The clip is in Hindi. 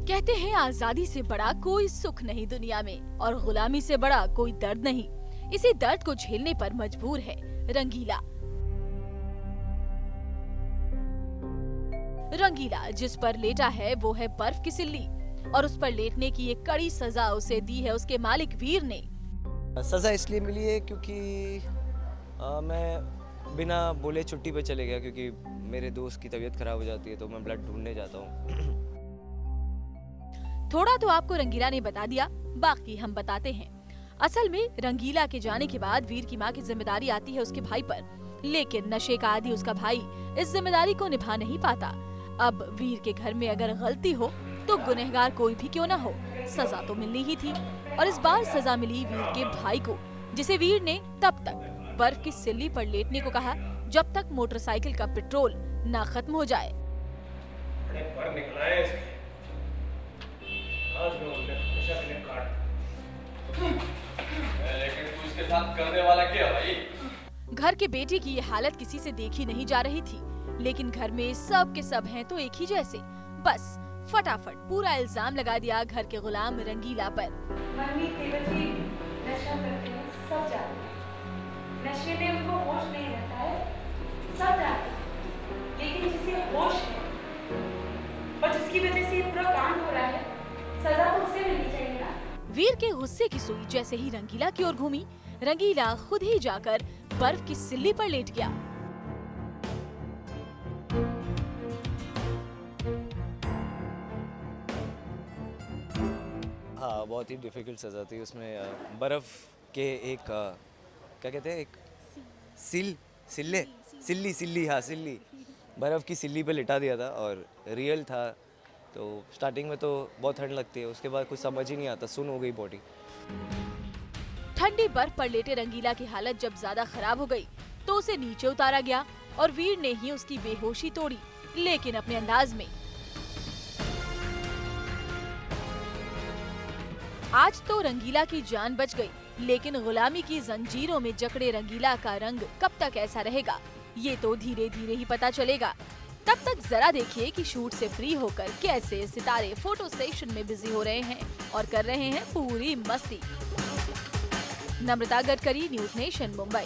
कहते हैं आजादी से बड़ा कोई सुख नहीं दुनिया में और गुलामी से बड़ा कोई दर्द नहीं। इसी दर्द को झेलने पर मजबूर है रंगीला। रंगीला जिस पर लेटा है वो है बर्फ की सिल्ली और उस पर लेटने की एक कड़ी सजा उसे दी है उसके मालिक वीर ने। सजा इसलिए मिली है क्योंकि मैं बिना बोले छुट्टी पे चले गया, क्योंकि मेरे दोस्त की तबीयत खराब हो जाती है तो मैं ब्लड ढूंढने जाता हूँ। थोड़ा तो आपको रंगीला ने बता दिया, बाकी हम बताते हैं। असल में रंगीला के जाने के बाद वीर की मां की जिम्मेदारी आती है उसके भाई पर, लेकिन नशे का आदी उसका भाई इस जिम्मेदारी को निभा नहीं पाता। अब वीर के घर में अगर गलती हो तो गुनहगार कोई भी क्यों न हो, सजा तो मिलनी ही थी। और इस बार सजा मिली वीर के भाई को, जिसे वीर ने तब तक बर्फ की सिल्ली पर लेटने को कहा जब तक मोटरसाइकिल का पेट्रोल न खत्म हो जाए। लेकिन तू इसके साथ करने वाला क्या भाई? घर के बेटे की ये हालत किसी से देखी नहीं जा रही थी, लेकिन घर में सब के सब हैं तो एक ही जैसे। बस फटाफट पूरा इल्जाम लगा दिया घर के गुलाम रंगीला पर। मम्मी देवती नशा करते हैं, सब जानते हैं। नशे में उनको होश नहीं रहता है, सब जानते हैं। लेकिन जिसे होश है और जिसकी वजह से ये पूरा कांड हो रहा है, सजा तो उसे मिलनी चाहिए ना। वीर के गुस्से की सुई जैसे ही रंगीला की ओर घूमी, रंगीला खुद ही जाकर बर्फ की सिल्ली पर लेट गया। हाँ, बहुत ही डिफिकल्ट सजा थी। उसमें बर्फ के एक क्या कहते हैं, एक सिल्ली, हाँ सिल्ली, बर्फ की सिल्ली पे लिटा दिया था और रियल था। तो स्टार्टिंग में तो बहुत ठंड लगती है, उसके बाद कुछ समझ ही नहीं आता, सुन हो गई बॉडी। ठंडी बर्फ पर लेटे रंगीला की हालत जब ज्यादा खराब हो गई तो उसे नीचे उतारा गया और वीर ने ही उसकी बेहोशी तोड़ी, लेकिन अपने अंदाज में। आज तो रंगीला की जान बच गई, लेकिन गुलामी की जंजीरों में जकड़े रंगीला का रंग कब तक ऐसा रहेगा, ये तो धीरे धीरे ही पता चलेगा। तब तक जरा देखिए कि शूट से फ्री होकर कैसे सितारे फोटो सेशन में बिजी हो रहे हैं और कर रहे हैं पूरी मस्ती। नम्रता गडकरी, न्यूज़ नेशन, मुंबई।